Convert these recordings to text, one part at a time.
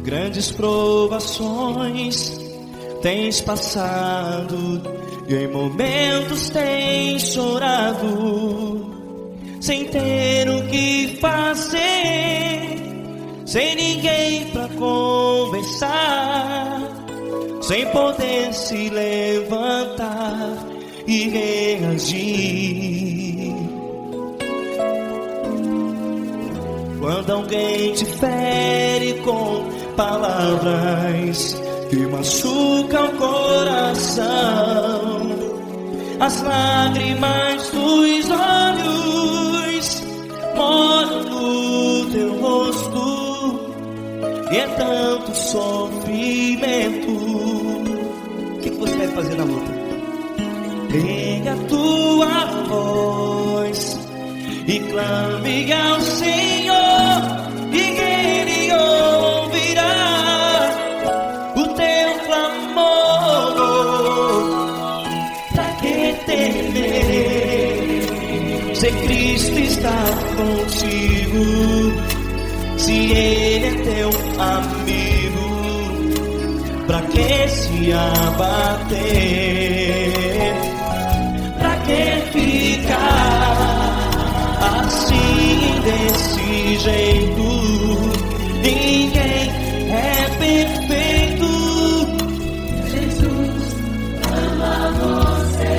Grandes provações tens passado e em momentos tens chorado, sem ter o que fazer, sem ninguém pra conversar, sem poder se levantar e reagir. Quando alguém te fere com palavras que machucam o coração, as lágrimas dos olhos molham no teu rosto, e é tanto sofrimento. O que você deve fazer na luta? Pega a tua voz e clame ao Senhor, e Ele ouvirá o teu clamor. Pra que temer, se Cristo está contigo, se Ele é teu amigo? Pra que se abater? Pra que ficar assim desse jeito? Ninguém é perfeito. Jesus ama você.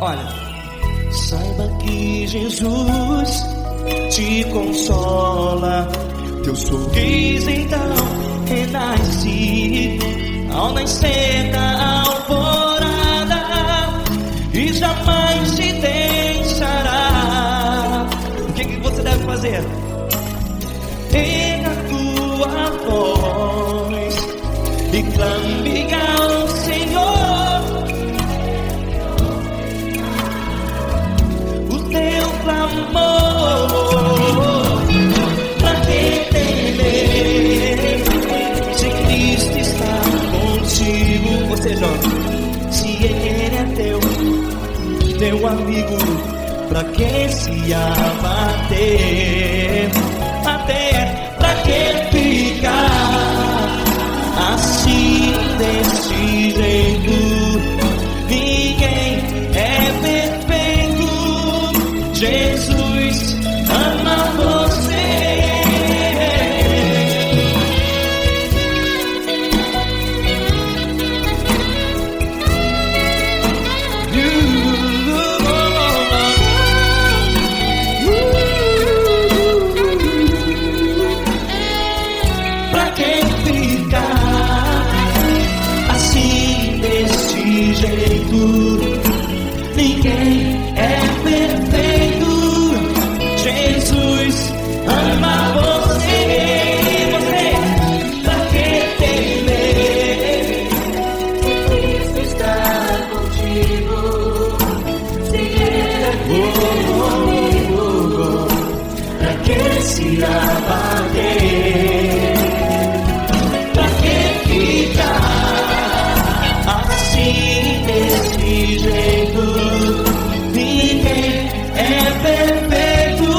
Olha, saiba que Jesus te consola, teu sorriso então renasce ao nascer da alvorada, e jamais te deixará. O que você deve fazer? Pega a tua voz e clame ao Senhor, o teu clamor. Pra que temer, se Cristo está contigo? Você jovem, se Ele é teu amigo, pra que se abater? Até pra que ficar assim desse jeito? Ninguém é perfeito. Jesus ama você. Ninguém é perfeito. Jesus ama você. Você, pra que temer? Cristo está contigo. Se Ele é teu amigo, pra que se abater? Pra que ficar assim desse jeito? Ninguém é perfeito.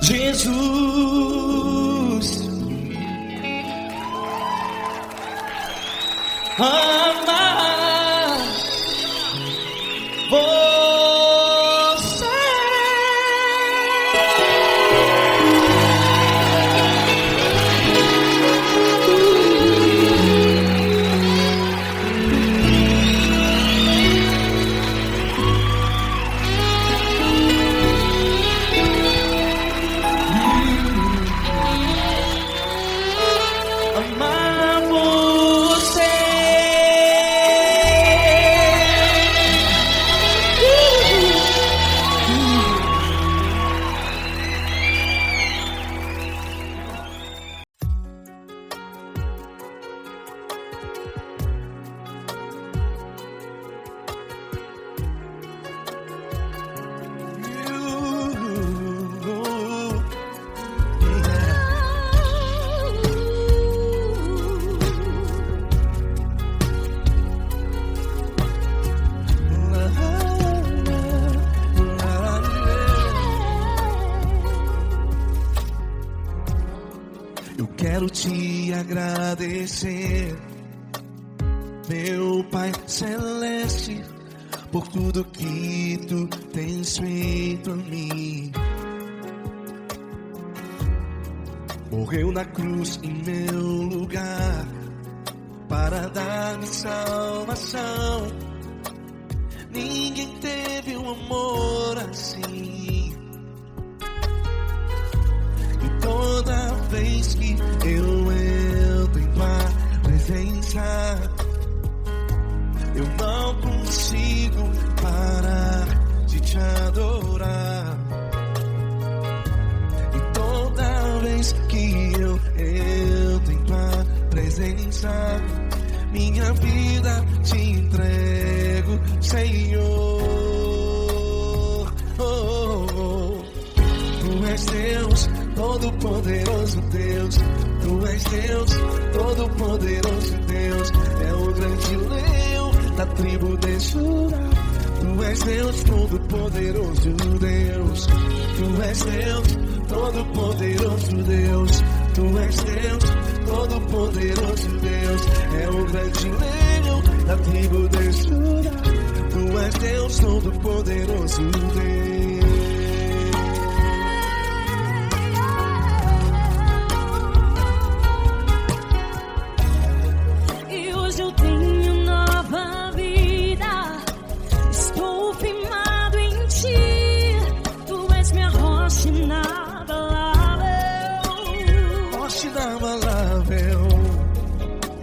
Jesus ama você. Amar você. quero te agradecer, meu Pai Celeste, por tudo que tu tens feito a mim. Morreu na cruz em meu lugar para dar-me salvação. Ninguém teve um amor assim. E toda vez que eu entro em tua presença, eu não consigo parar de te adorar. E toda vez que eu entro em tua presença, minha vida te entrego, Senhor. Tu és Deus, Todo-Poderoso Deus. Tu és Deus, Todo-Poderoso Deus. É o grande leão da tribo de Judá. Tu és Deus, Todo-Poderoso Deus. Tu és Deus, Todo-Poderoso Deus. Tu és Deus, Todo-Poderoso Deus. É o grande leão da tribo de Judá. Tu és Deus, Todo-Poderoso Deus.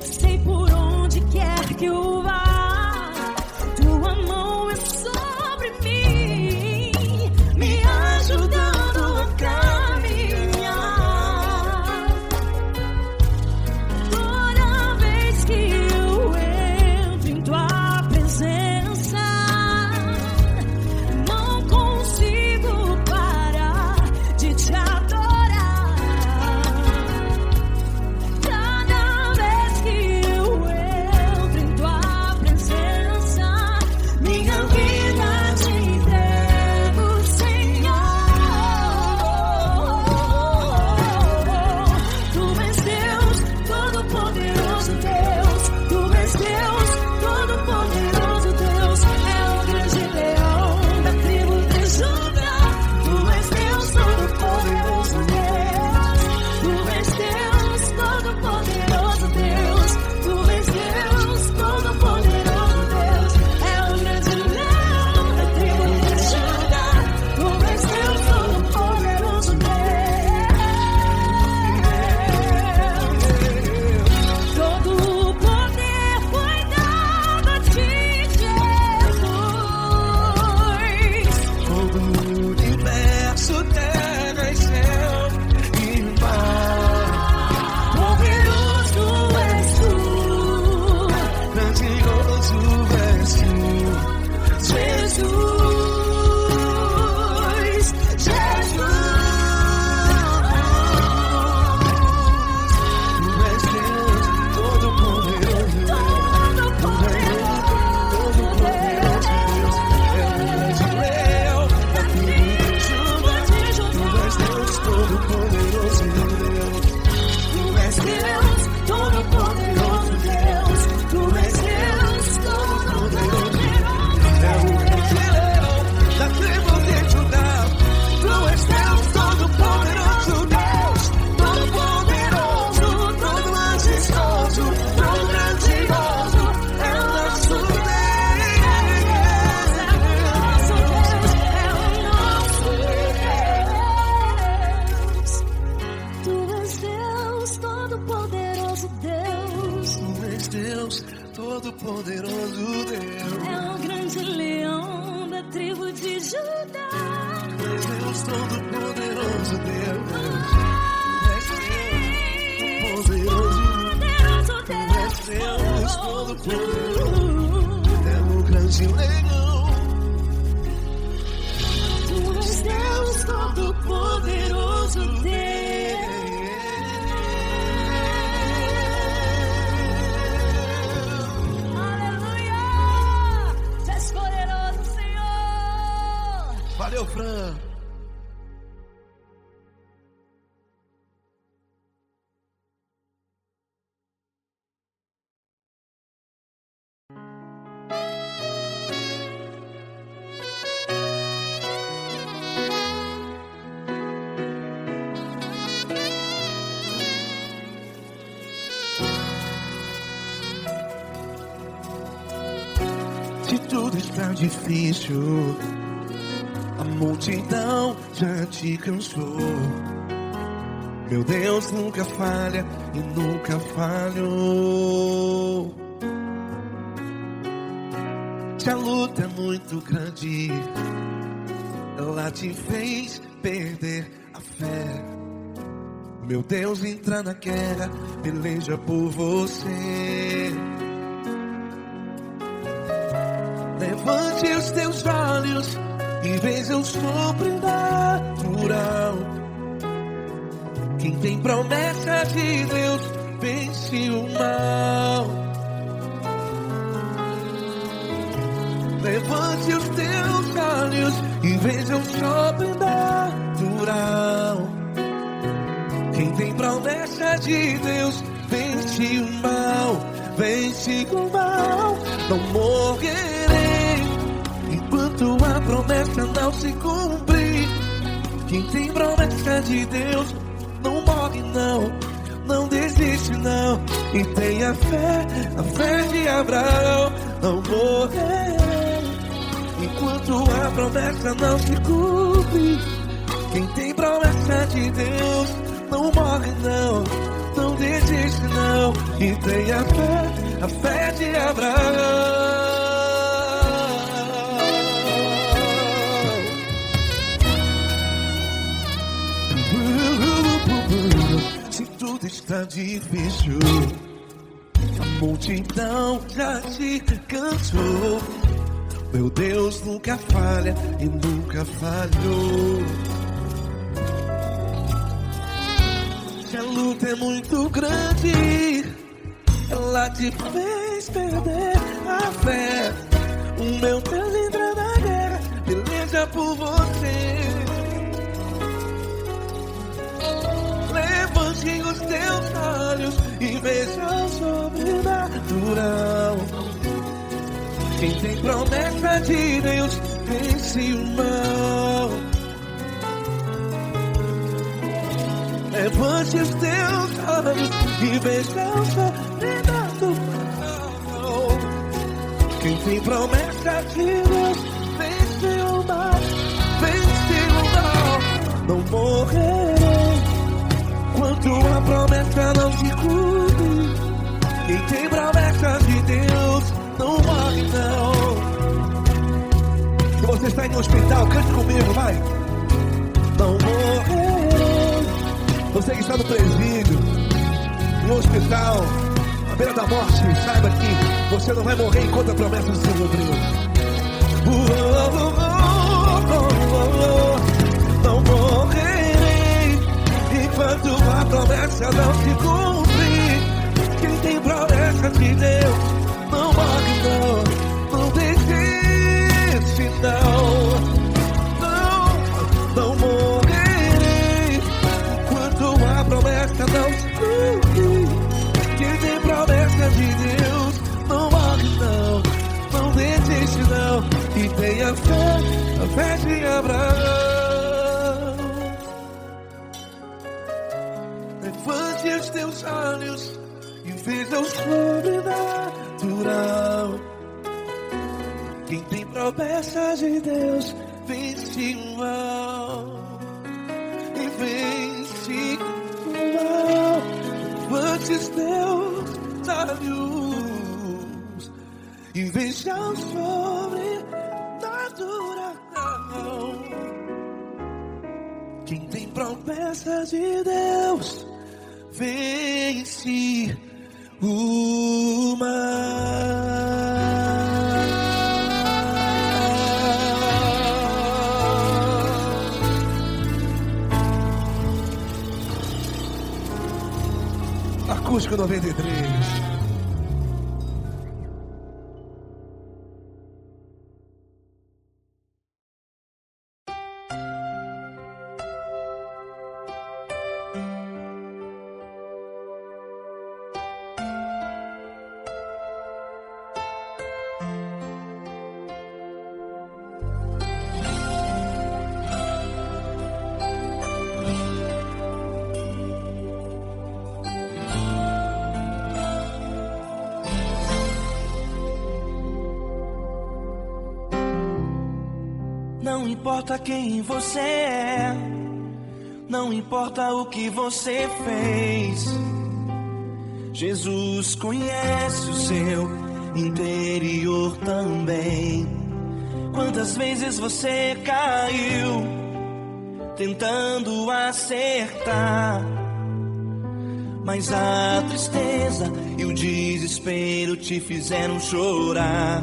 Sei por onde quer que eu vá, tua mão é sobre mim, me ajudando a caminhar. Toda vez que eu entro em tua presença, não consigo parar de te adorar. Todo-Poderoso Deus. É o grande leão da tribo de Judá. Tu és Deus, Todo-Poderoso Deus. Tu és Deus, Todo-Poderoso. É o grande leão. Tu és Deus, Todo-Poderoso Deus. Valeu, Fran. Se tudo está difícil, a multidão já te cansou. Meu Deus nunca falha e nunca falhou. Se a luta é muito grande, ela te fez perder a fé. Meu Deus entra na guerra, peleja por você. Levante os teus olhos e veja o sobrenatural. Quem tem promessa de Deus vence o mal. Levante os teus olhos e veja o sobrenatural. Quem tem promessa de Deus vence o mal. Vence o mal. Não morrerei enquanto a promessa não se cumprir. Quem tem promessa de Deus não morre não, não desiste não. E tenha fé, a fé de Abraão. Não morrerei enquanto a promessa não se cumpre. Quem tem promessa de Deus não morre não, não desiste não. E tenha fé, a fé de Abraão. Se tudo está difícil, a multidão já te cansou. Meu Deus nunca falha e nunca falhou. Se a luta é muito grande, ela te fez perder a fé. O meu Deus entra na guerra, peleja por você. Levante os teus olhos e veja o sobrenatural. Quem tem promessa de Deus vence o mal. Levante os teus olhos e veja o sobrenatural. Quem tem promessa de Deus vence o mal. Vence o mal. Não morrerei enquanto a promessa não se cumpre. Quem tem promessa de Deus não morre não. Se você está em um hospital, cante comigo, vai. Não morrerei. Você que está no presídio, no hospital, à beira da morte, saiba que você não vai morrer enquanto a promessa não se cumpriu. Não morrerei enquanto a promessa não se cumprir. Quem tem promessa de Deus não morre não, não desiste não. Não morrerei enquanto a promessa não se cumprir. Quem tem promessa de Deus não morre não, não desiste não. E tenha fé, a fé de Abraão. Levante os teus olhos e veja o sobrenatural. Quem tem promessa de Deus vence o mal. E vence o mal. Levante os teus olhos e veja o sobrenatural. Quem tem promessa de Deus vence o mal. Acústico 93. importa quem você é, não importa o que você fez. Jesus conhece o seu interior também. Quantas vezes você caiu tentando acertar, mas a tristeza e o desespero te fizeram chorar.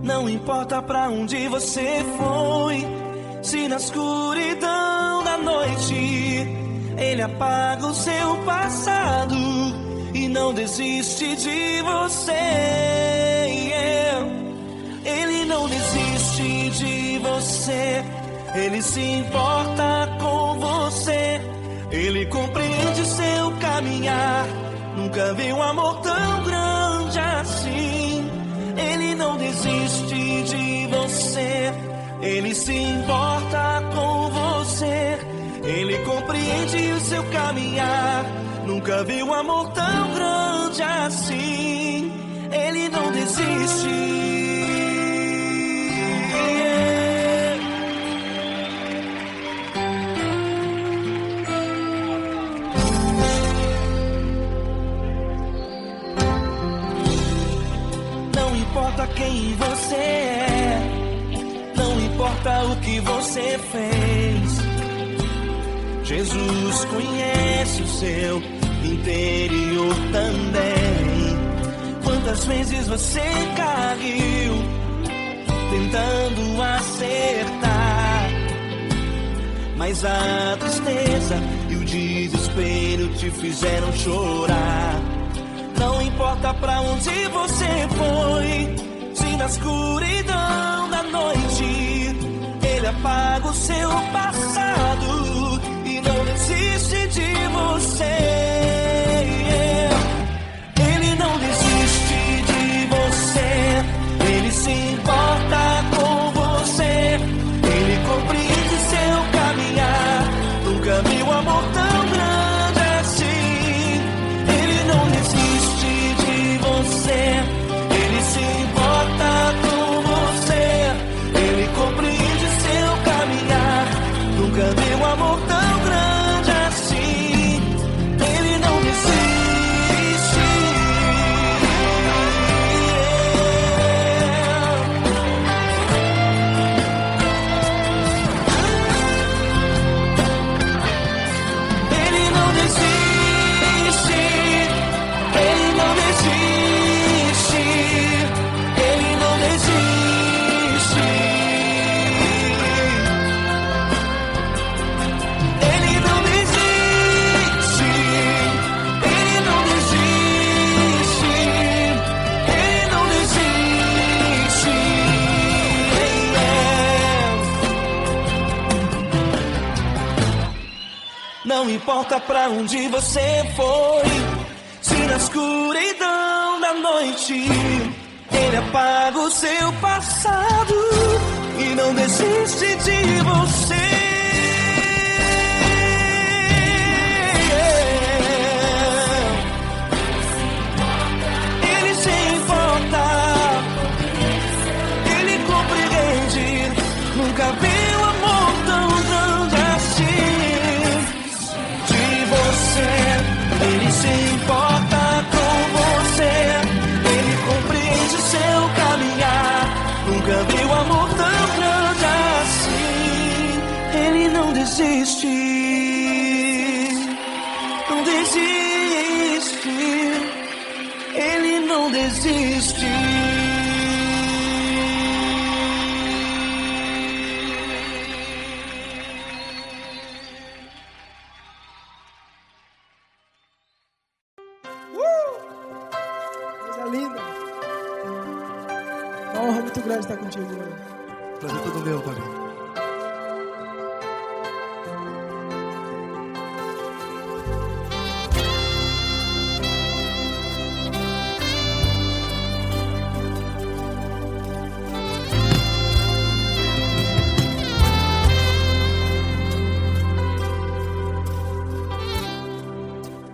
Não importa pra onde você foi, se na escuridão da noite Ele apaga o seu passado e não desiste de você. Ele não desiste de você, Ele se importa com você. Ele compreende seu caminhar, nunca viu um amor tão grande assim. Ele não desiste de você, Ele se importa com você. Ele compreende o seu caminhar, nunca viu um amor tão grande assim. Ele não desiste. Não importa quem você é, não importa o que você fez. Jesus conhece o seu interior também. Quantas vezes você caiu tentando acertar, mas a tristeza e o desespero te fizeram chorar. Não importa pra onde você foi, se na escuridão da noite Ele apaga o seu passado e não desiste de você. Ele não desiste de você, Ele se importa com você. Ele compreende seu caminhar, nunca viu amor tão grande assim. Ele não desiste de você, Ele se importa com você. Ele compreende seu caminhar, nunca viu amor tão grande assim. Ele não desiste. Ele não desiste. Ele não desiste. Ele não desiste. Ele não desiste. Ele não desiste. Ele não desiste. Não importa pra onde você foi, se na escuridão da noite Ele apaga o seu passado e não desiste de você. Ele se importa, Ele compreende, nunca viu amor tão grande assim. De você, Ele se importa com você. Ele compreende seu caminhar, nunca viu amor tão grande assim. Ele não desiste, não desiste. Ele não desiste. Coisa linda. Uma honra muito grande estar contigo hoje. Prazer todo meu, Paulinho.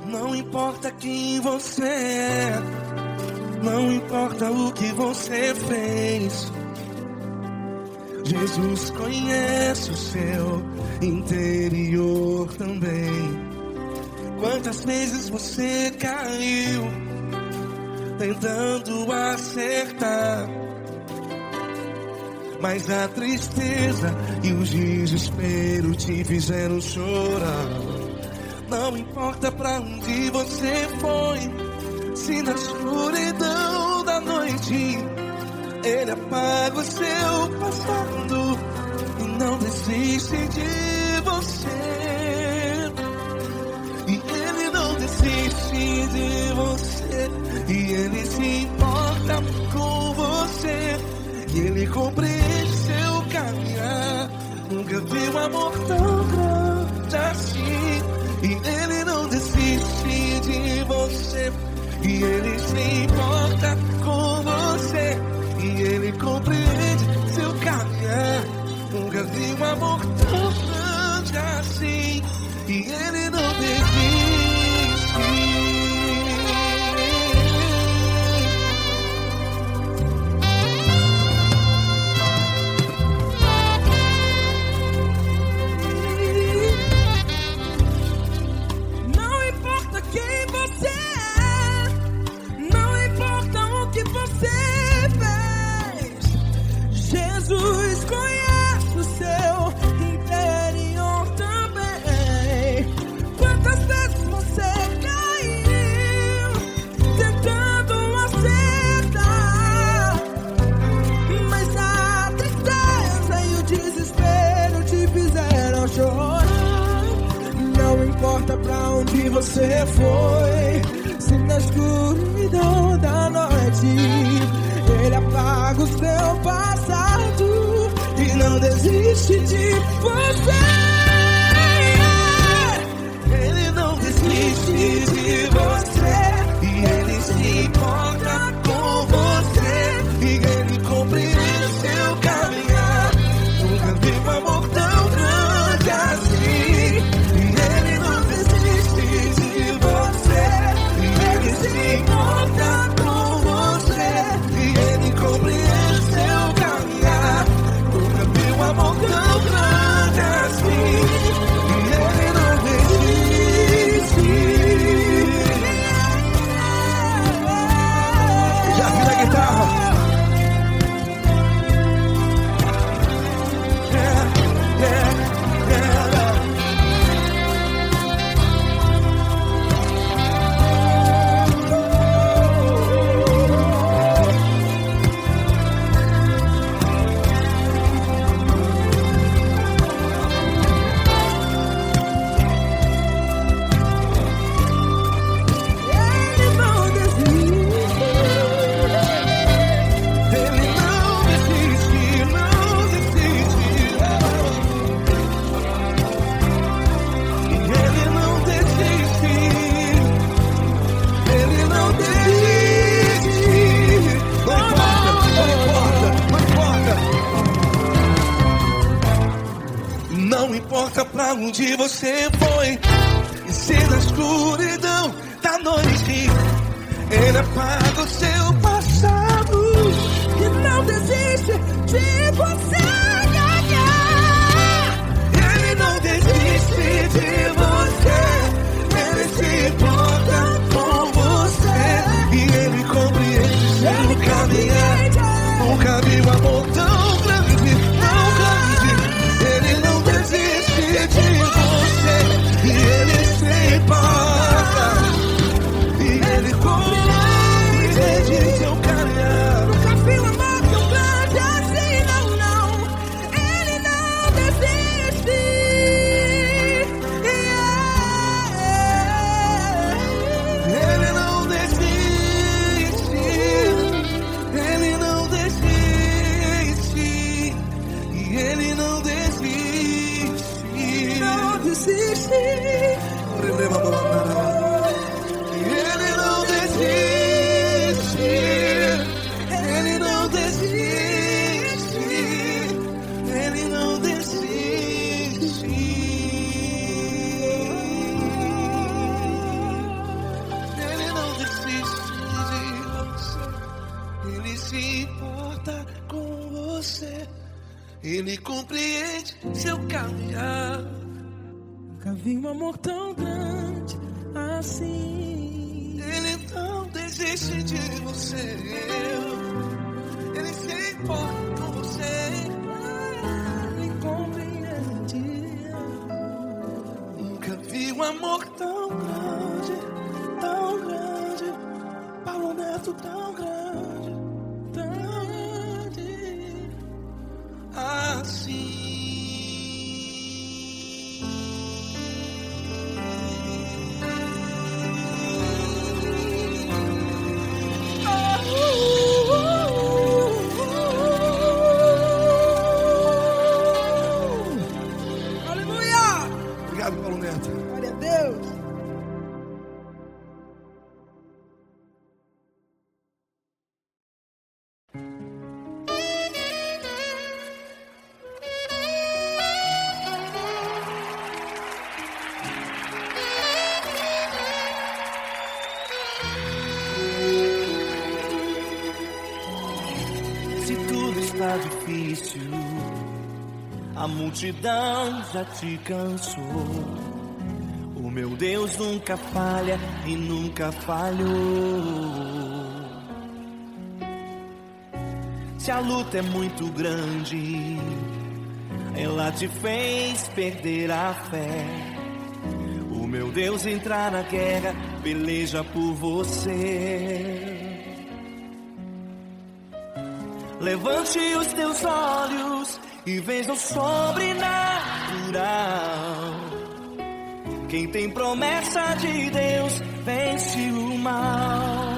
Não importa quem você é, não importa o que você fez. Jesus conhece o seu interior também. Quantas vezes você caiu tentando acertar, mas a tristeza e o desespero te fizeram chorar. Não importa pra onde você foi, se na escuridão da noite Ele apaga o seu passado e não desiste de você. E Ele não desiste de você, e Ele se importa com você, e Ele compreende seu caminhar. Nunca vi um amor tão grande assim. E Ele não desiste de você, e Ele se importa com você, e Ele compreende seu caminhar. Nunca vi um amor tão grande assim. E Ele não desiste. Não importa quem você é, não importa o que você fez, Jesus conhece o seu interior também. Quantas vezes você caiu tentando acertar, mas a tristeza e o desespero te fizeram chorar. Não importa pra onde você foi, se na escuridão da noite Ele apaga o seu passado e não desiste de você. Ele não desiste de você, e Ele se importa com você, e Ele compreende seu caminhar. Nunca vi um amor tão grande assim. E Ele não desiste de você, e Ele se importa com você, e Ele compreende seu caminhar. Nunca vi um amor tão grande assim. E Ele não desiste. Já vi na guitarra. Ele não desiste. Ele não desiste, não desiste. E Ele não desiste. Ele não desiste. Não importa, não importa, não importa. Não importa pra onde você foi, e se na escuridão da noite Ele apaga o seu passado E não desiste de você. Ele não desiste de você, Ele se importa com você, e Ele compreende seu caminhar. Nunca vi um amor tão grande, tão grande. Ele não desiste de você, e Ele se importa, e Ele compreende seu caminhar. Nunca vi um amor tão grande assim, não, não. Ele não desiste. Ele não desiste, Ele não desiste, e Ele não desiste. Não desiste. Releva a bola. Ele não desiste, Ele não desiste, Ele não desiste. Ele não desiste de você, Ele se importa com você, Ele compreende seu caminhar. Nunca vi um amor tão grande assim. Ele não desiste de você. Ele se importa com você. Ele compreende. Nunca vi um amor tão grande, tão grande. Paulo Neto tão grande, Grande. assim. Aleluia! Obrigado, Paulo Neto. Glória a Deus. Se tudo está difícil, a multidão já te cansou. O meu Deus nunca falha e nunca falhou. Se a luta é muito grande, ela te fez perder a fé. O meu Deus entrar na guerra, peleja por você. Levante os teus olhos e veja o sobrenatural. Quem tem promessa de Deus vence o mal.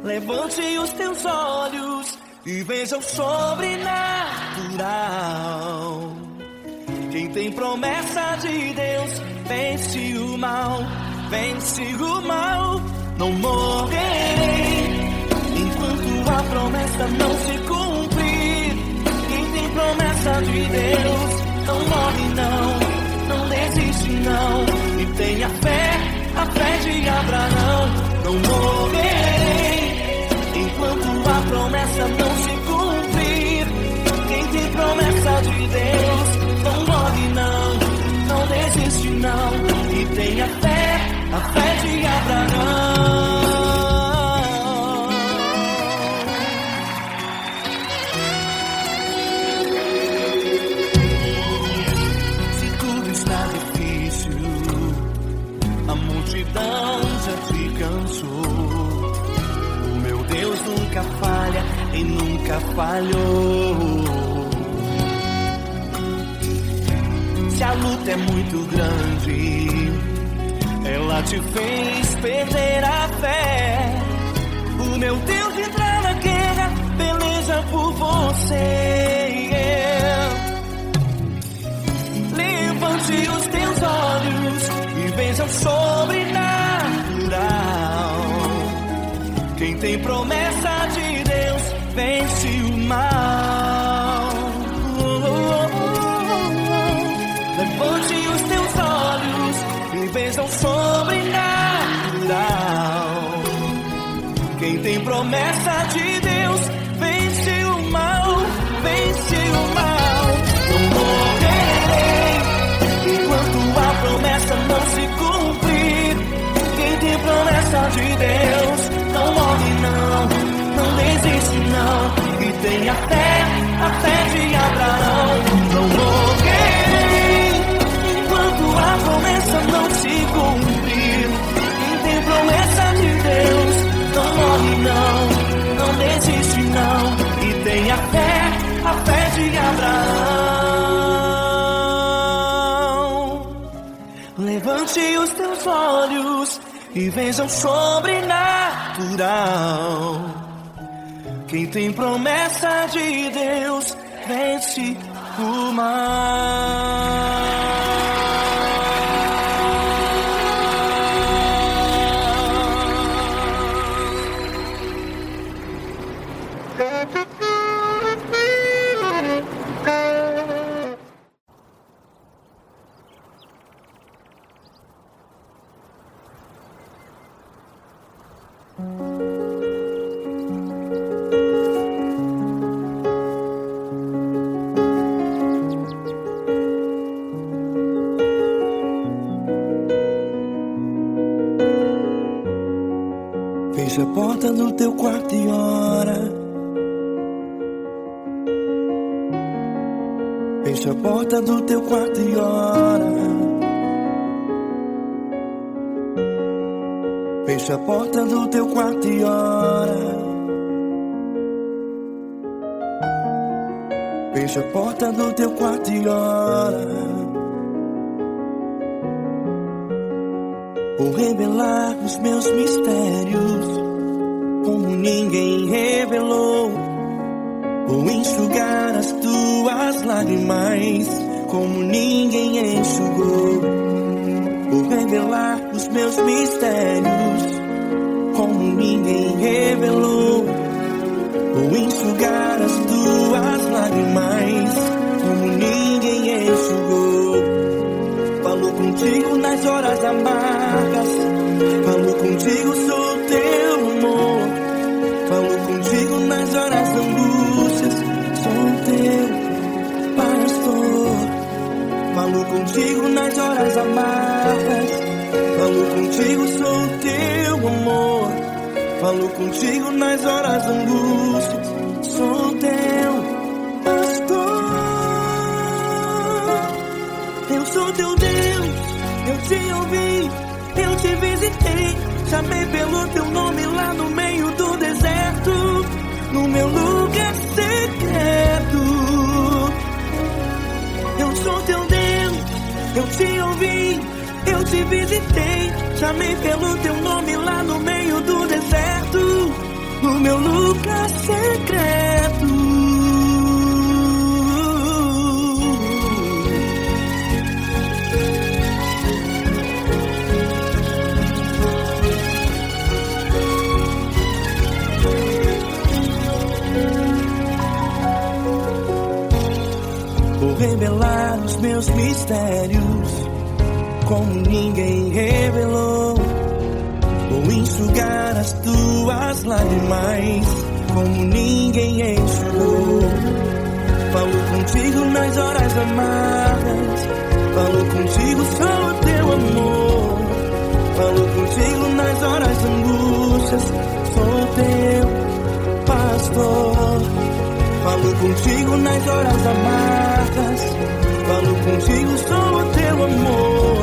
Levante os teus olhos e veja o sobrenatural. Quem tem promessa de Deus vence o mal, vence o mal. Não morrerei enquanto a promessa não se cumprir. Quem tem promessa de Deus não morre não desiste não. E tenha fé, a fé de Abraão. Não morrerei enquanto a promessa não se cumprir. Quem tem promessa de Deus não morre não desiste não. E tenha fé, a fé de Abraão. Se tudo está difícil, a multidão já te cansou. O meu Deus nunca falha e nunca falhou. Se a luta é muito grande, ela te fez perder a fé. O meu Deus entrar na guerra, peleja por você. Levante os teus olhos e veja o sobrenatural. Quem tem promessa de Deus vence o mal. Levante os teus olhos e veja o sobrenatural. Quem tem promessa de Deus vence o mal, vence o mal. Não morrerei enquanto a promessa não se cumprir. Quem tem promessa de Deus não morre não desiste não. E tenha fé, a fé de Abraão. Não morrerei enquanto a promessa não se cumprir. Quem tem promessa de Deus não morre não desiste não. E tenha fé, a fé de Abraão. Levante os teus olhos e veja o sobrenatural. Quem tem promessa de Deus vence o mal. Fecha a porta do teu quarto e ora. Fecha a porta do teu quarto e ora. Fecha a porta do teu quarto e ora. Fecha a porta do teu quarto e ora. Vou revelar os meus mistérios como ninguém revelou. Vou enxugar as tuas lágrimas como ninguém enxugou. Vou revelar os meus mistérios como ninguém revelou. Vou enxugar as tuas lágrimas como ninguém enxugou. Falo contigo nas horas amargas, falo contigo, sou teu amor. Falo contigo nas horas da angústias, sou teu pastor. Falo contigo nas horas amargas, falo contigo, sou teu amor. Falo contigo nas horas da angústias, sou teu pastor. Eu sou teu Deus, eu te ouvi, eu te visitei. Chamei pelo teu nome lá no meio do deserto, no meu lugar secreto. Eu sou teu Deus, eu te ouvi, eu te visitei. Chamei pelo teu nome lá no meio do deserto, no meu lugar secreto. Vou revelar os meus mistérios como ninguém revelou. Vou enxugar as tuas lágrimas como ninguém enxugou. Falo contigo nas horas amargas, falo contigo, sou teu amor. Falo contigo nas horas da angústias, sou teu pastor. Falo contigo nas horas amargas, falo contigo, sou teu amor.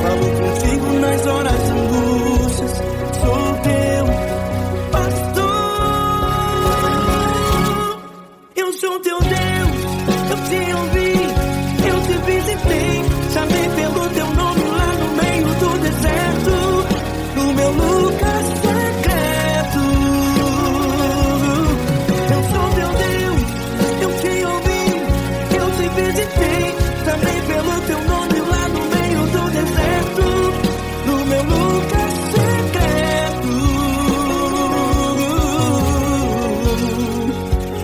Falo contigo nas horas da angústias, sou teu pastor. Eu sou teu Deus, eu te ouvi, eu te visitei. Chamei pelo teu nome lá no meio do deserto, no meu lugar secreto. Eu sou teu Deus, eu te ouvi, eu te visitei. Chamei pelo teu nome lá no meio do deserto, no meu lugar secreto.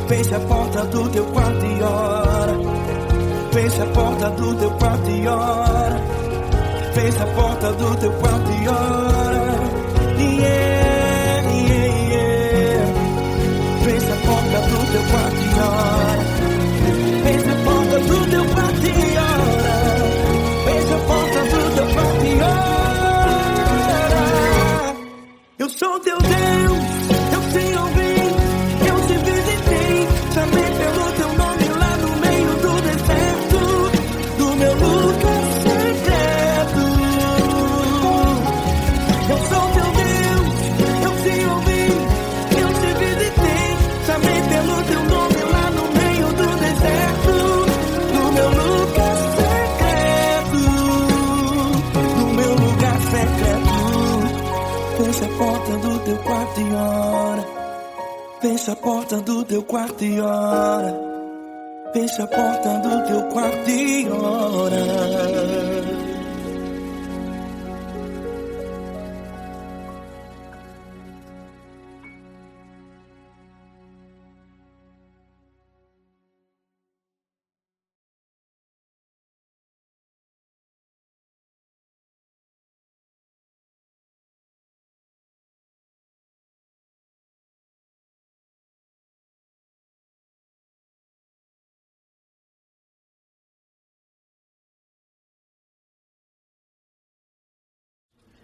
Fecha a porta do teu quarto e ora. Fecha a porta do teu quarto e ora. Fecha a porta do teu quarto e ora. Yeah, yeah, yeah. Fecha a porta do teu quarto e ora. Fecha a porta do teu quarto e ora. Fecha a porta do teu quarto e ora. Eu sou teu Deus, eu te ouvi, eu te visitei. Chamei pelo teu nome lá no meio do deserto, do meu lugar secreto. Eu sou teu Deus, eu te ouvi, eu te visitei. Chamei pelo teu nome lá no meio do deserto, no meu lugar secreto, no meu lugar secreto. Fecha a porta do teu quarto e ora. Fecha a porta do teu quarto e ora. Fecha a porta do teu quarto e ora.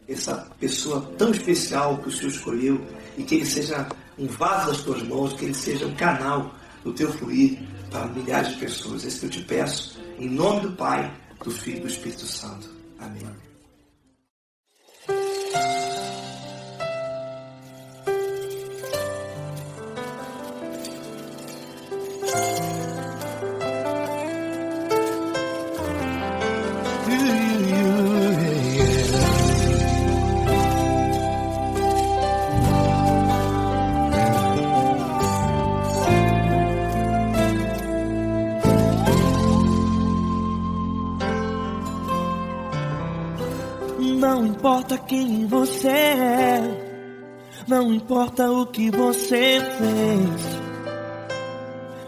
essa pessoa tão especial que o Senhor escolheu, e que ele seja um vaso das tuas mãos, que ele seja um canal do teu fluir para milhares de pessoas. É isso que eu te peço, em nome do Pai, do Filho e do Espírito Santo. Amém. Não importa quem você é, não importa o que você fez,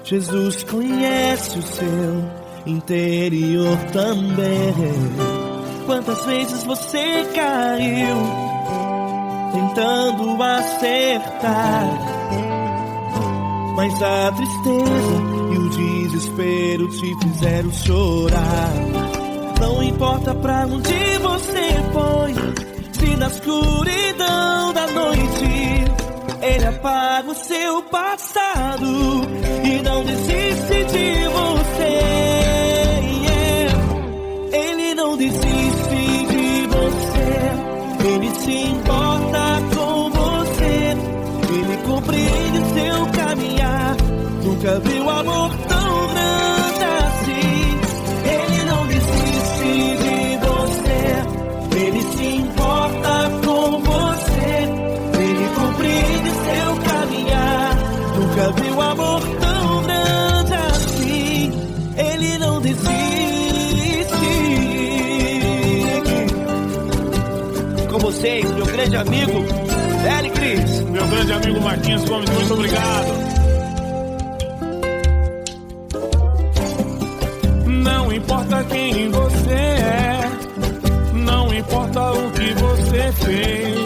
Jesus conhece o seu interior também. Quantas vezes você caiu tentando acertar, mas a tristeza e o desespero te fizeram chorar. Não importa pra onde você foi, se na escuridão da noite Ele apaga o seu passado e não desiste de você. Ele não desiste de você, Ele se importa com você, Ele compreende o seu caminhar. Nunca viu amor tão grande assim. Ele não desiste de você, Ele se importa com você, Ele compreende seu caminhar. Nunca viu amor tão grande assim. Ele não desiste. Com vocês, meu grande amigo Eli Cris, meu grande amigo Marquinhos Gomes, muito obrigado. Não importa quem você é, não importa o que você fez,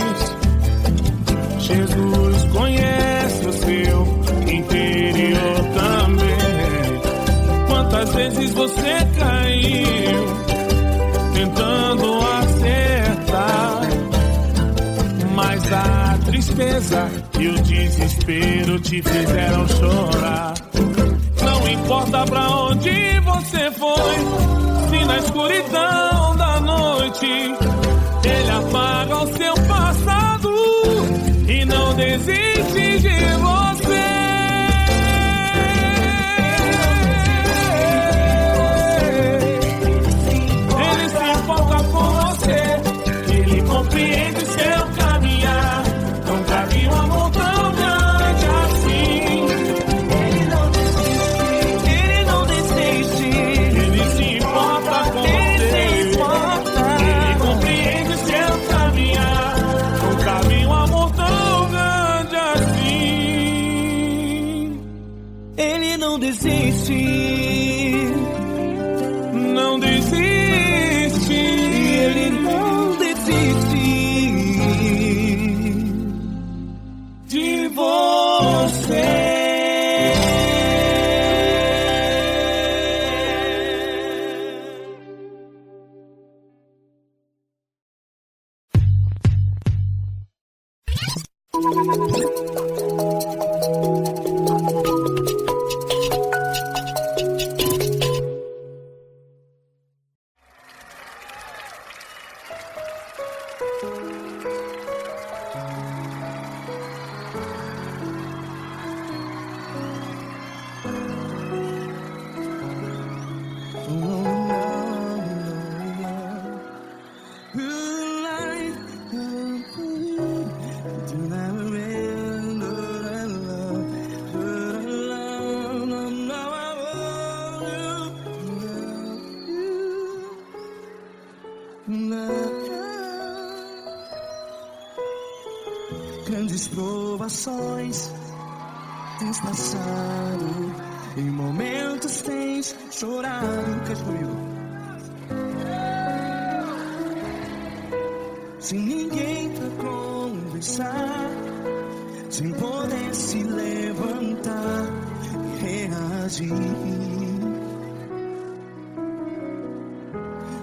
Jesus conhece o seu interior também. Quantas vezes você caiu tentando acertar, mas a tristeza e o desespero te fizeram chorar. Não importa pra onde você foi, se na escuridão da noite Ele apaga o seu passado e não desiste de você. Ele se importa com você, Ele compreende seu caminhar. Nunca vi um amor tão grande assim. Não desiste, não desiste, Ele não desiste de você. Grandes provações tens passado, em momentos tens chorado. Cante comigo. Sem ninguém pra conversar, sem poder se levantar e reagir.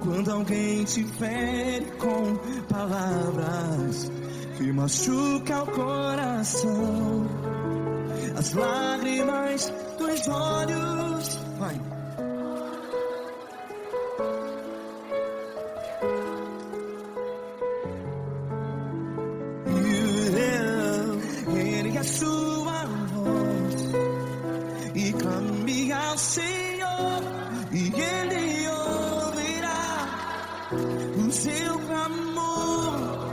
Quando Quando alguém te fere com palavras que machucam o coração, as lágrimas dos olhos, vai. Ergue a sua voz e clame ao Senhor, e Ele ouvirá o seu clamor.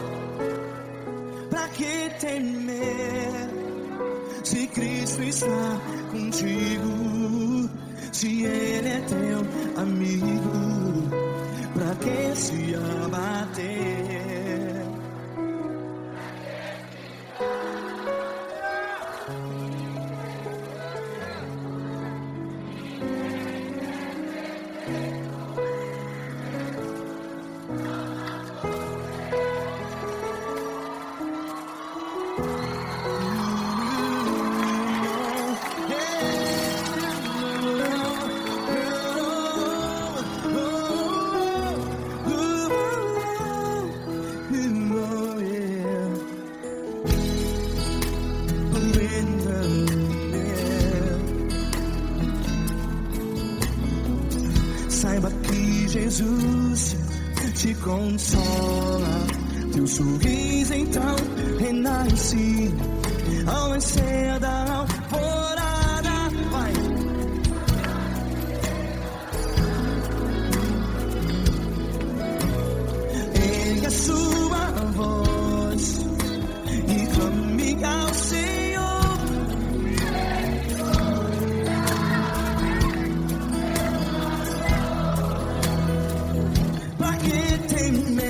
Pra que temer, se Cristo está contigo? Se Ele é teu amigo, pra que se abater? Saiba que Jesus te consola, teu sorriso então renasce ao nascer da alvorada. Vai. Ergue a sua voz e clame ao Senhor. Pra que temer?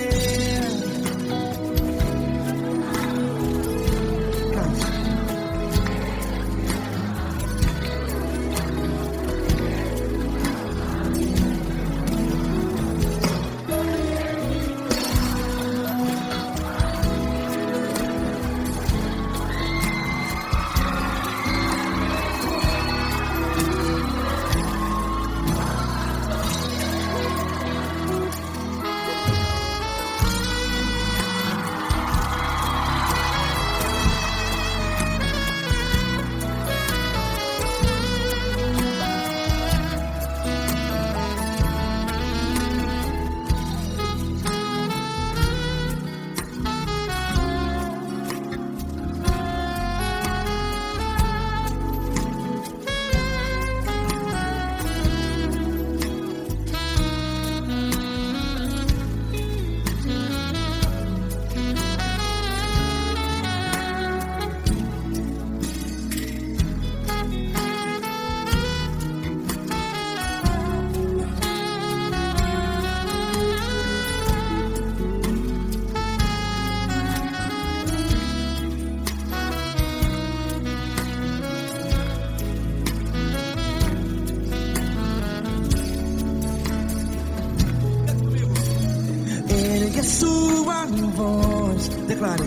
Ergue a sua voz, declare.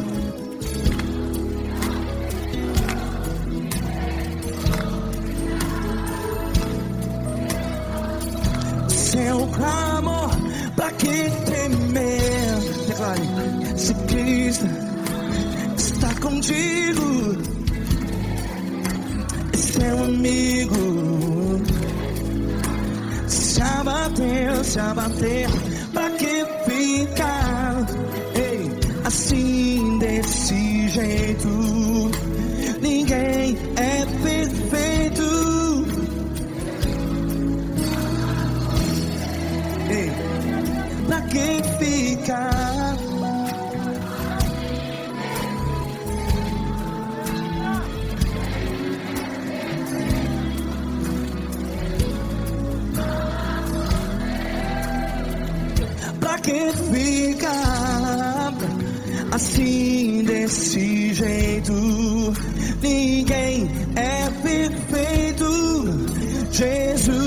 Seu clamor, pra que temer? Declare. Se Cristo está contigo, é seu amigo. Se abater, pra que ficar, ei, assim desse jeito? Ninguém é perfeito. Ei, pra que ficar? Pra que ficar assim desse jeito? Ninguém é perfeito. Jesus,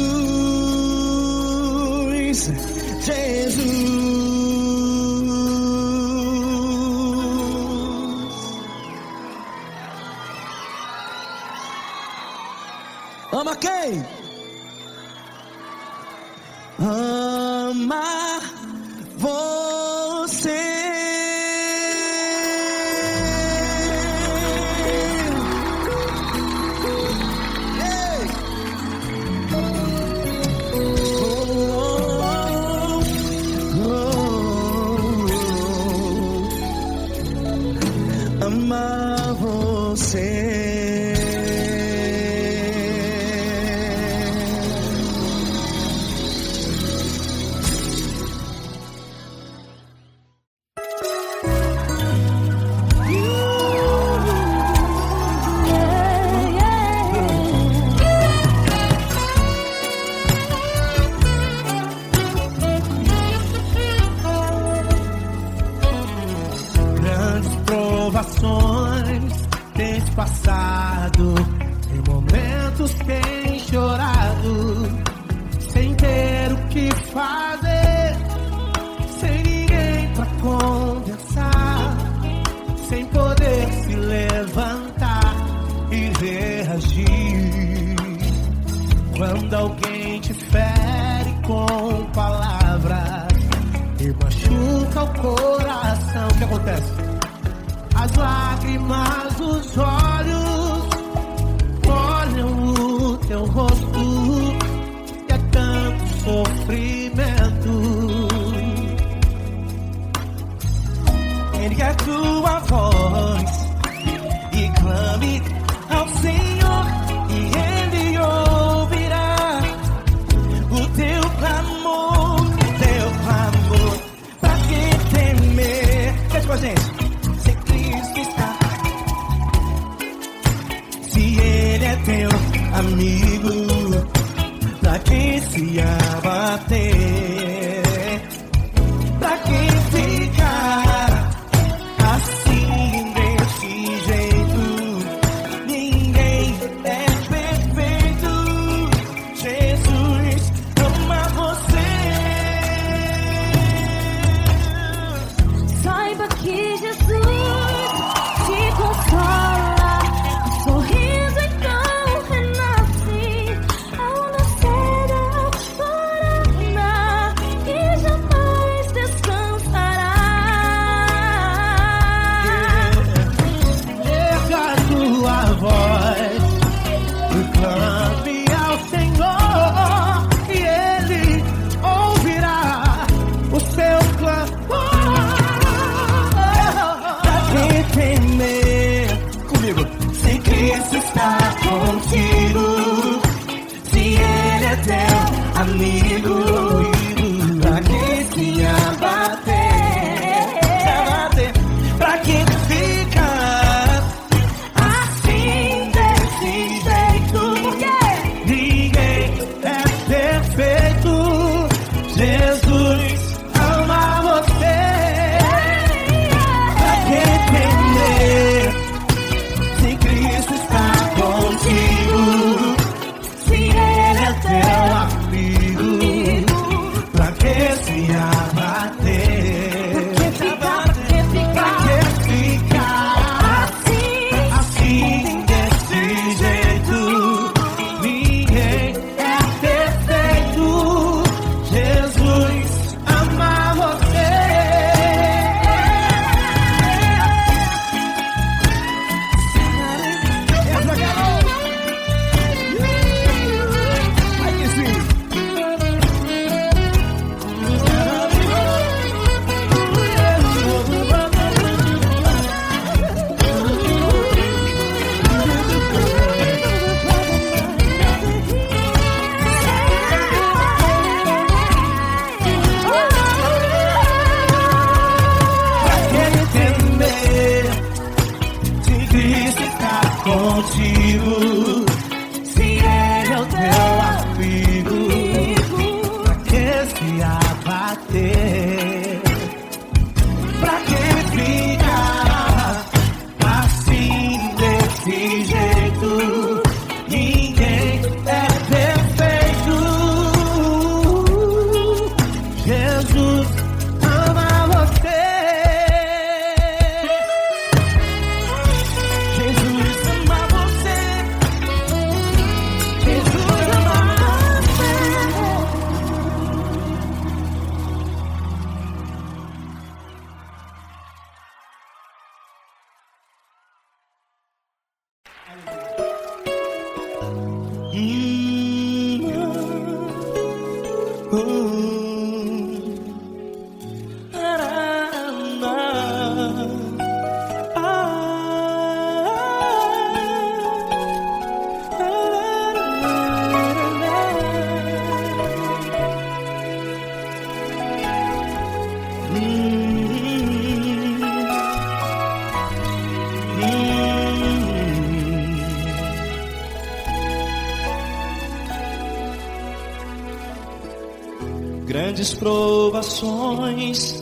Jesus. Ama quem? Ama ama você. Tens passado, em momentos tens chorado, sem ter o que fazer, sem ninguém pra conversar, sem poder se levantar e reagir. Quando alguém te fere com palavras e machuca o coração, o que acontece? As lágrimas dos olhos molham o teu rosto, e é tanto sofrimento. Ergue a tua voz e clame ao Senhor, e Ele ouvirá o teu clamor, pra que temer? Cante com a gente. Teu amigo, pra quem se abater, pra quem ficar assim desse jeito, ninguém é perfeito. Jesus ama você. Saiba que Jesus te consola, sorriso então. Amigo, pra quem se abater, pra quem fica assim desse jeito, porque ninguém é perfeito. Jesus ama você. Pra quem temer, se Cristo está contigo, se Ele é teu amigo, pra que se abater? Pra que ficar assim desse jeito? Ninguém é perfeito. Jesus ama você. Aí que sim. Contigo, se Ele é o teu amigo, pra que se abater? Pra que ficar assim desse jeito? Ninguém é perfeito. Jesus ama você. Jesus ama você. Grandes provações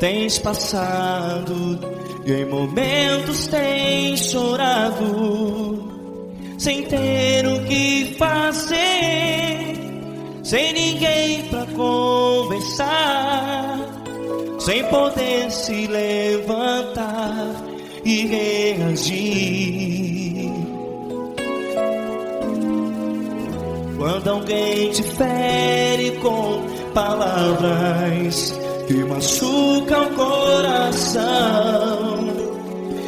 tens passado e em momentos tens chorado, sem ter o que fazer, sem ninguém pra conversar, sem poder se levantar e reagir. Quando alguém te fere com palavras que machucam o coração,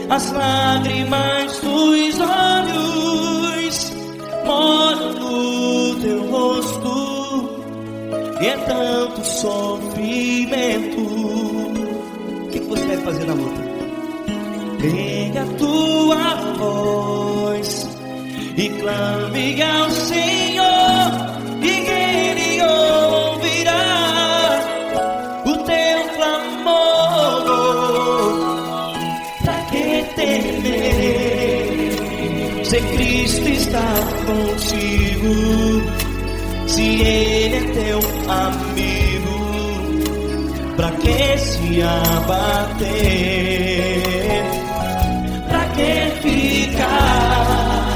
as lágrimas dos olhos molham no teu rosto, e é tanto sofrimento. O que você deve fazer na luta? Erga a tua voz e clame ao Senhor, e Ele ouvirá o teu clamor. Pra que temer, se Cristo está contigo, se Ele é teu amigo? Pra que se abater? Pra que ficar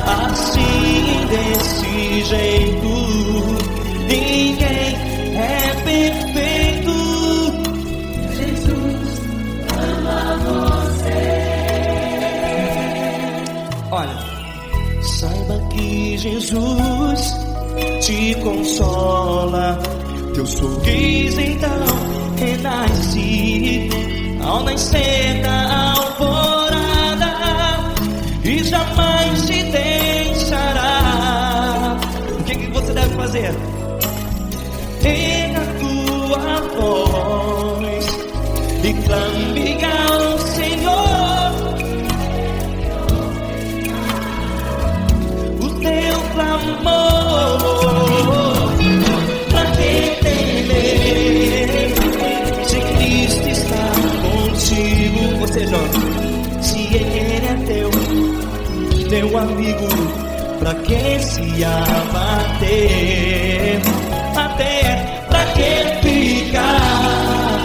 assim desse jeito? Ninguém é perfeito. Jesus ama você. Olha, saiba que Jesus te consola, teu sorriso então renasce ao nascer da alvorada e jamais te deixará. O que você deve fazer? Erga a tua voz e clame ao Senhor, o teu clamor. Pra que temer, se Cristo está contigo? Você jovem, se Ele é teu amigo, pra que se abater? Até pra que ficar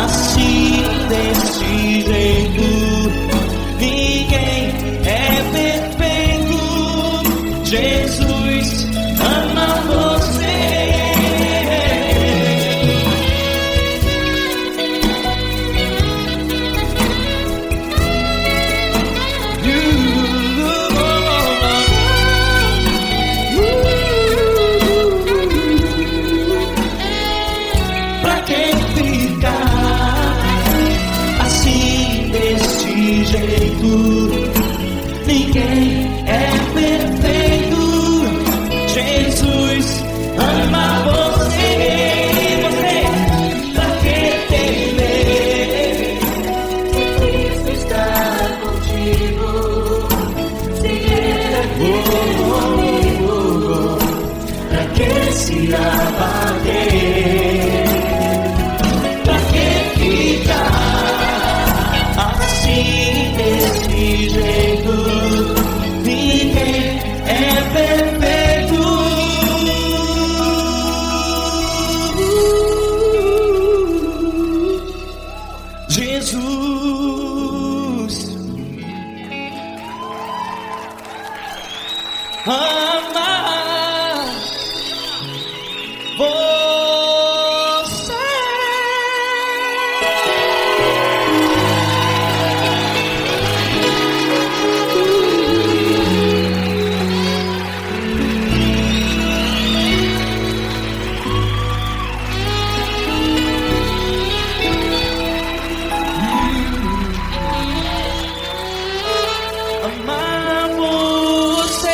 assim desse jeito? Ninguém é perfeito. Jesus ama você. Ninguém é perfeito. Jesus ama você. Você, pra que temer? Cristo está contigo. Se Ele é teu amigo, pra que se abater? Pra que ficar assim desse jeito? Ninguém é perfeito. Jesus ama você. Amar você.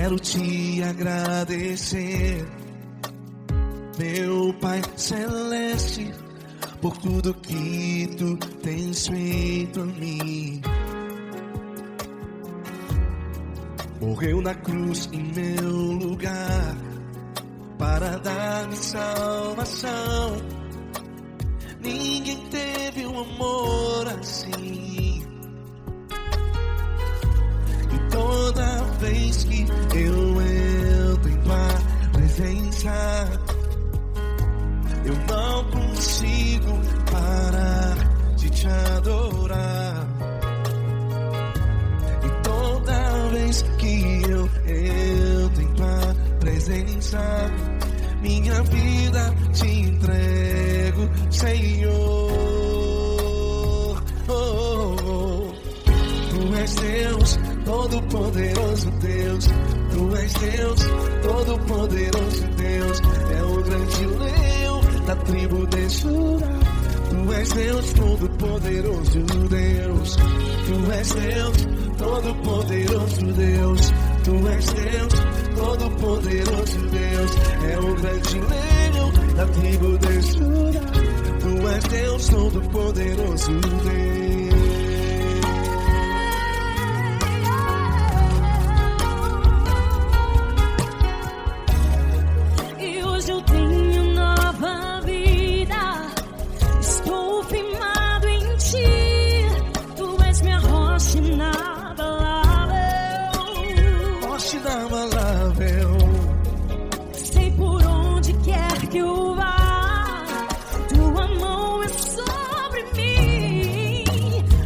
quero te agradecer, meu Pai Celeste, por tudo que tu tens feito a mim. Morreu na cruz em meu lugar para dar-me salvação. Ninguém teve um amor assim. E toda vez que eu entro em tua presença, eu não consigo parar de te adorar. E toda vez que eu entro em tua presença, minha vida te entrego, Senhor. Oh, oh, oh. Tu és Deus, todo-poderoso Deus. Tu és Deus, todo-poderoso Deus. É o grande leão da tribo de Judá. Tu és Deus, todo-poderoso Deus. Tu és Deus, todo-poderoso Deus. Tu és Deus, todo-poderoso Deus. É o grande leão da tribo de Judá. Tu és Deus, todo-poderoso Deus. Sei por onde quer que eu vá, tua mão é sobre mim,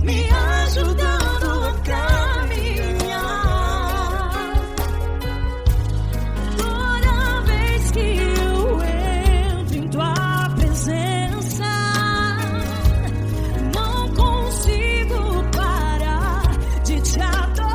me ajudando a caminhar. Toda vez que eu entro em tua presença, não consigo parar de te adorar.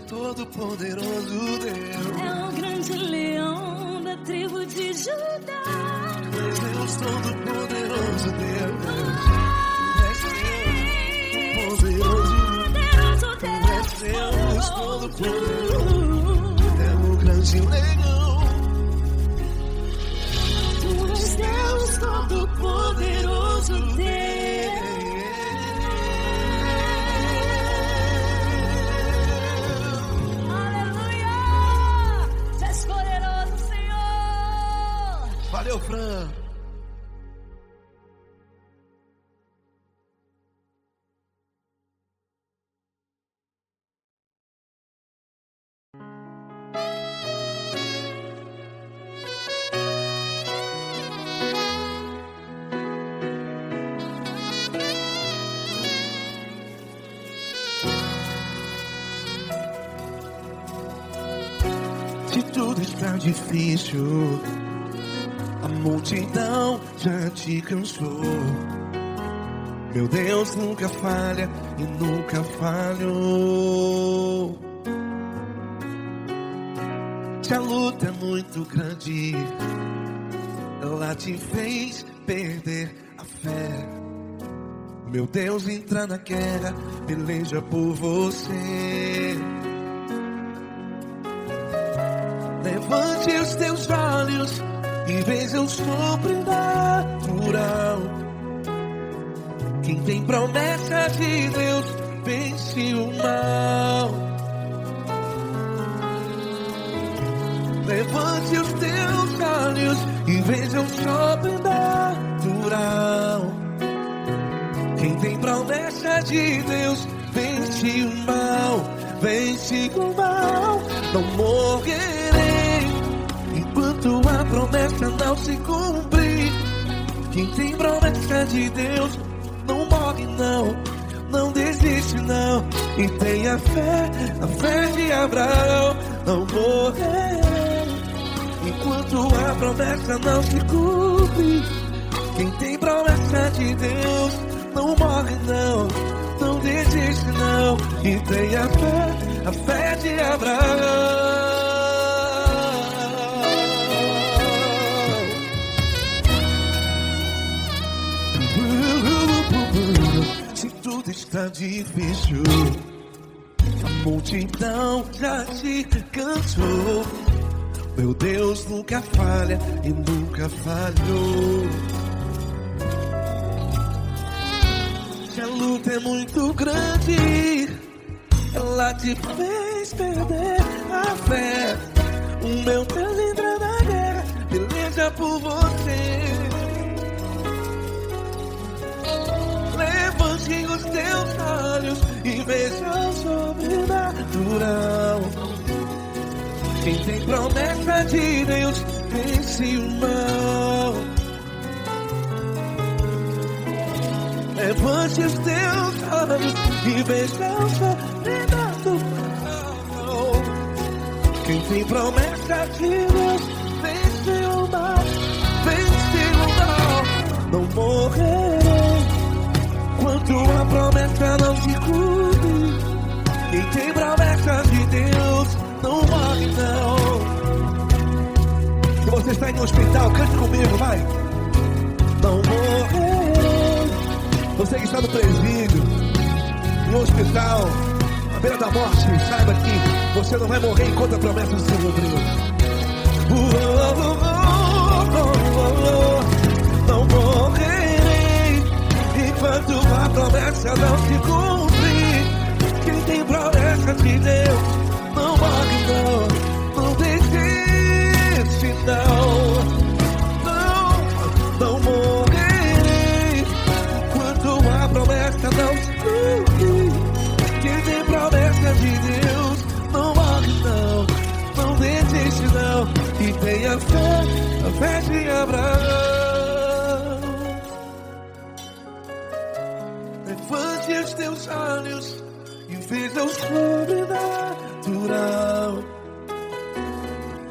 Todo-poderoso Deus. É o grande leão da tribo de Judá. Tu és Deus, todo-poderoso Deus. Tu és Deus, todo-poderoso. É o grande leão. Tu és Deus, todo-poderoso Deus. Valeu, Fran. está difícil, a multidão já te cansou. Meu Deus nunca falha e nunca falhou. Se a luta é muito grande, ela te fez perder a fé. Meu Deus entra na guerra, peleja por você. Levante os teus olhos e veja o sobrenatural. Quem tem promessa de Deus vence o mal. Levante os teus olhos e veja o sobrenatural. Quem tem promessa de Deus vence o mal, vence o mal. Não morrerei enquanto a promessa não se cumprir. Quem tem promessa de Deus não morre não, não desiste não. E tenha fé, a fé de Abraão. Não morrerei enquanto a promessa não se cumpre. Quem tem promessa de Deus não morre não, não desiste não. E tenha fé, a fé de Abraão. Se tudo está difícil, a multidão já te cansou. Meu Deus nunca falha e nunca falhou. Se a luta é muito grande, ela te fez perder a fé. O meu Deus entra na guerra, peleja por você. Levante os teus olhos e veja o sobrenatural. Quem tem promessa de Deus vence o mal. Levante os teus olhos e veja o sobrenatural. Quem tem promessa de Deus vence o mal, vence o mal. Não morrerei enquanto a promessa não se cumpre. Quem tem promessa de Deus não morre não. Se você está em um hospital, cante comigo, vai. Não morrerei. Você que está no presídio, em um hospital, à beira da morte, saiba que você não vai morrer enquanto a promessa não se cumpriu. Não morrerei enquanto a promessa não se cumprir. Quem tem promessa de Deus não morre não, não desiste não. Não morrerei enquanto a promessa não se cumprir. Quem tem promessa de Deus não morre não, não desiste não. E tenha fé, a fé de Abraão. Levante os teus olhos e veja o sobrenatural.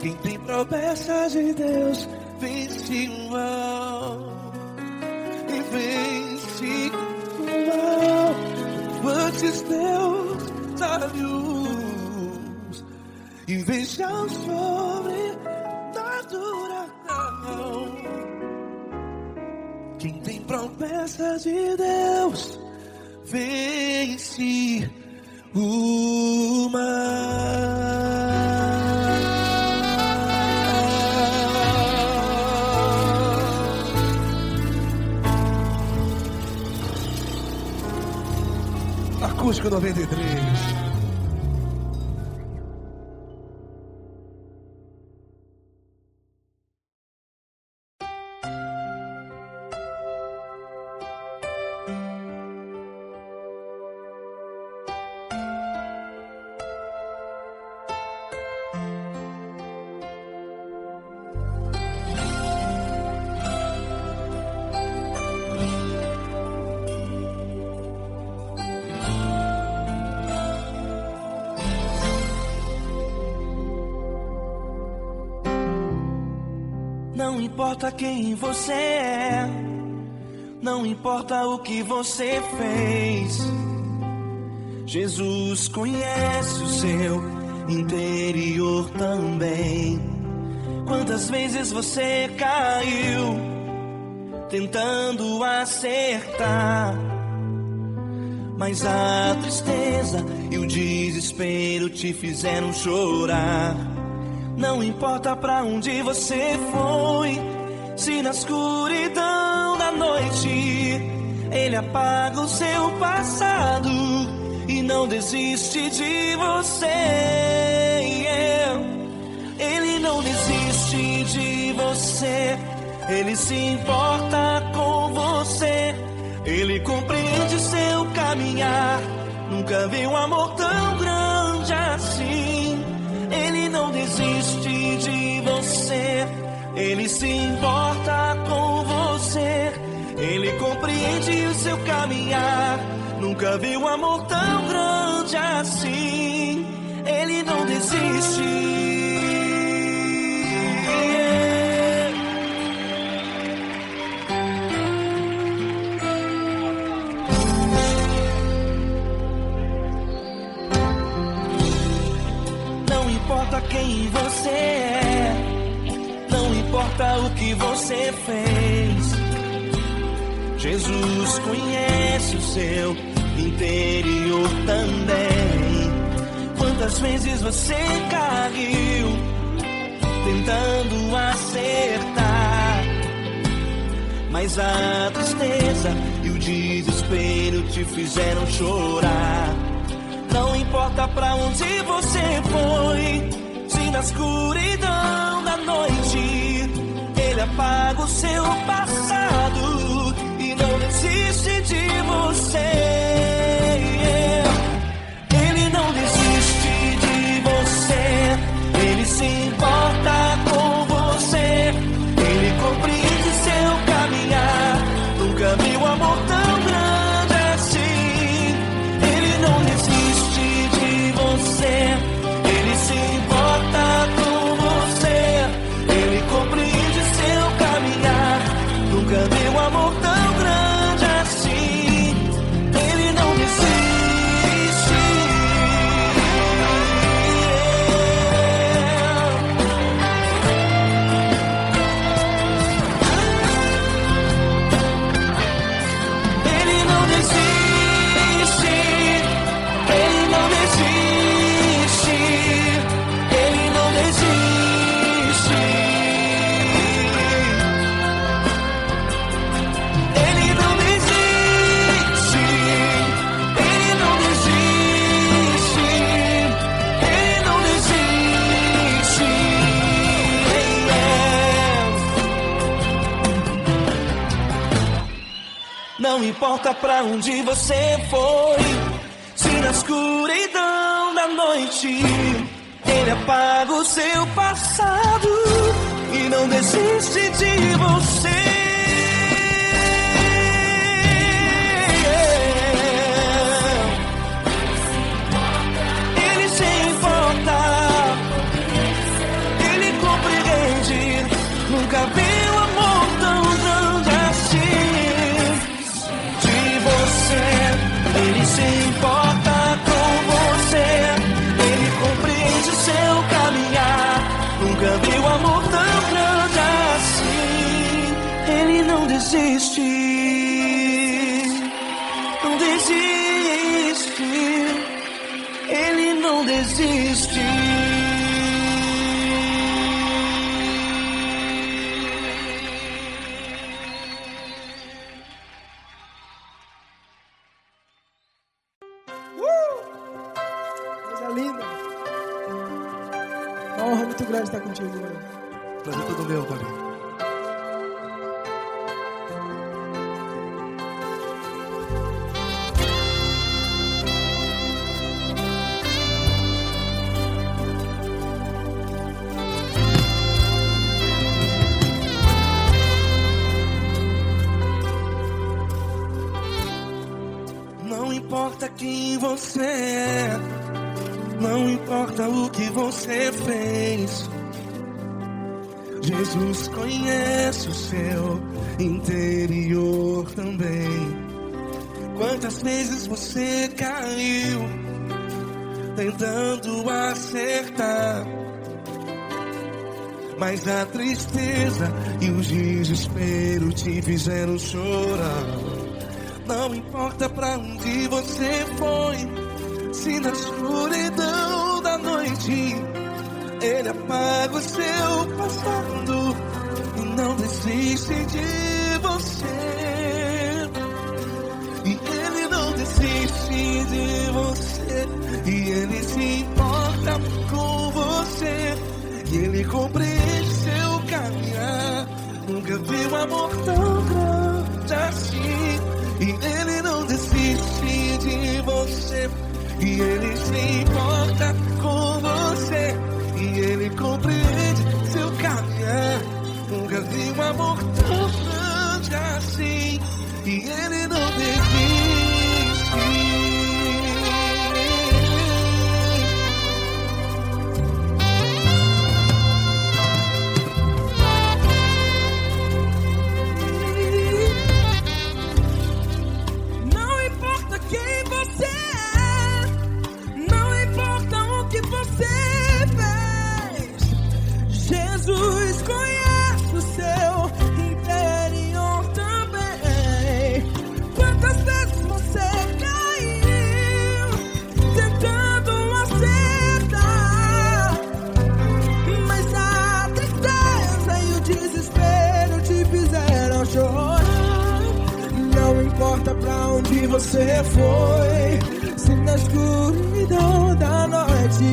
Quem tem promessa de Deus vence o mal, e vence o mal. Levante os teus olhos e veja o sobrenatural. Quem tem promessa de Deus vence o mal. Acústico 93. importa quem você é, não importa o que você fez, Jesus conhece o seu interior também. Quantas vezes você caiu tentando acertar, mas a tristeza e o desespero te fizeram chorar. Não importa pra onde você foi, se na escuridão da noite Ele apaga o seu passado e não desiste de você. Ele não desiste de você, Ele se importa com você, Ele compreende seu caminhar. Nunca vi um amor tão grande assim. Ele não desiste de você, Ele se importa com você, Ele compreende o seu caminhar. Nunca vi um amor tão grande assim. Ele não desiste. Não importa quem você é, não importa o que você fez, Jesus conhece o seu interior também. Quantas vezes você caiu tentando acertar, mas a tristeza e o desespero te fizeram chorar. Não importa pra onde você foi, se na escuridão da noite Ele apaga o seu passado e não desiste de você. Ele não desiste de você, Ele se importa com você, Ele compreende seu caminhar. Nunca vi um amor tão grande assim. Ele não desiste de você, Ele se importa com você, Ele compreende seu caminhar. Nunca vi um amor tão grande assim. Ele não desiste. Ele não desiste. Ele não desiste. Ele não desiste. Ele não desiste. Ele não desiste. Ele não desiste. Não importa pra onde você foi, se na escuridão da noite Ele apaga o seu passado e não desiste de você. Ele se importa, Ele compreende. Nunca vi um amor tão grande assim. De você, Ele se importa com você, Ele compreende o seu caminhar. Nunca vi um amor tão grande assim. Ele não desiste, não desiste. Ele não desiste. Coisa linda. Uma honra muito grande estar contigo, mano. Prazer todo meu, Paulinho. Não importa quem você é, não importa o que você fez, Jesus conhece o seu interior também. Quantas vezes você caiu tentando acertar, mas a tristeza e o desespero te fizeram chorar. Não importa pra onde você foi, se na escuridão da noite Ele apaga o seu passado e não desiste de você. E Ele não desiste de você, e Ele se importa com você, e Ele compreende seu caminhar. Nunca vi um amor tão grande assim. E Ele não desiste de você, e Ele se importa com você, e Ele compreende seu caminhar. Nunca vi um amor tão grande assim. E Ele não desiste. Não importa quem você é, não importa o que você fez, Jesus conhece o seu interior também. Quantas vezes você caiu tentando acertar, mas a tristeza e o desespero te fizeram chorar. Não importa pra onde você foi, se na escuridão da noite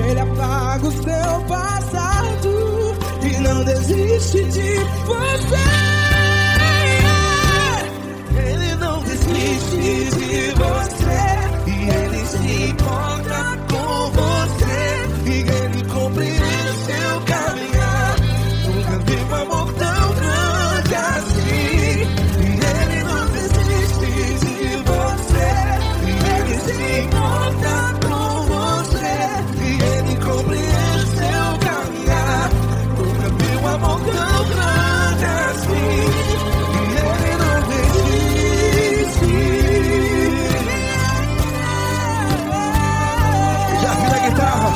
Ele apaga o seu passado e não desiste de você. Ele não desiste de você, e Ele se importa com você, e Ele compreende seu caminhar. Nunca vi um amor tão grande assim. E Ele não desiste de você, e Ele se importa com você, e Ele compreende seu caminhar. Nunca vi um amor tão grande assim. E Ele não desiste. Já vi a guitarra.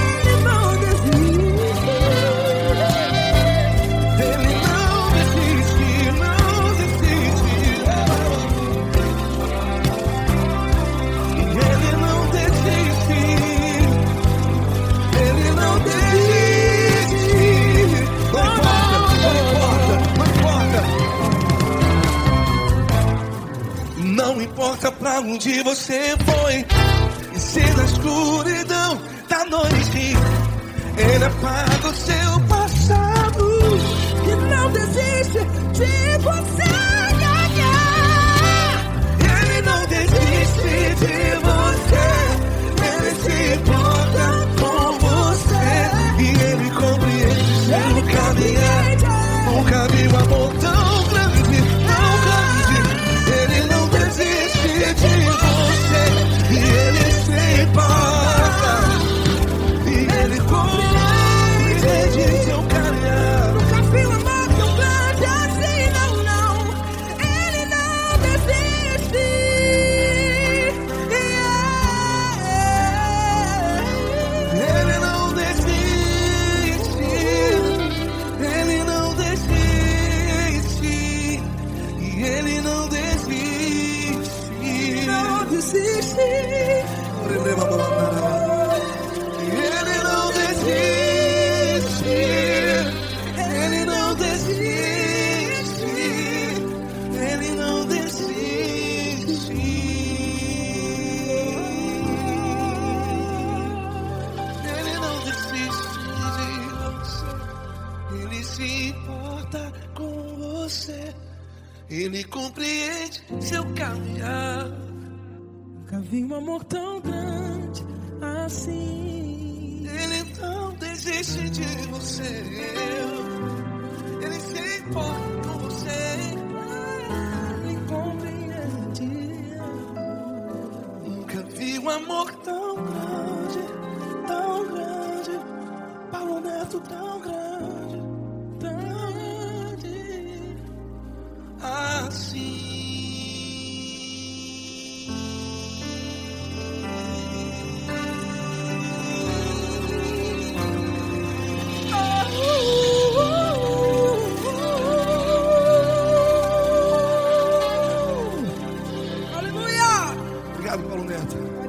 Ele não desiste. Ele não desiste, não desiste. Ele não desiste. Ele não desiste. Não importa, não importa. Não importa pra onde você foi, e se na escuridão da noite Ele apaga o seu passado E não desiste de você. Ele não desiste de você, Ele se importa com você, e Ele compreende seu caminhar. Nunca vi um amor tão grande, tão grande. Ele não desiste de você, e Ele se importa, e Ele compreende Ele compreende seu caminhar. Nunca vi um amor tão grande assim. Ele não desiste de você. Ele se importa com você. Ele compreende. Nunca vi um amor tão grande, tão grande. Paulo Neto tão grande, tão grande assim. Aleluia! Obrigado, Paulo Neto.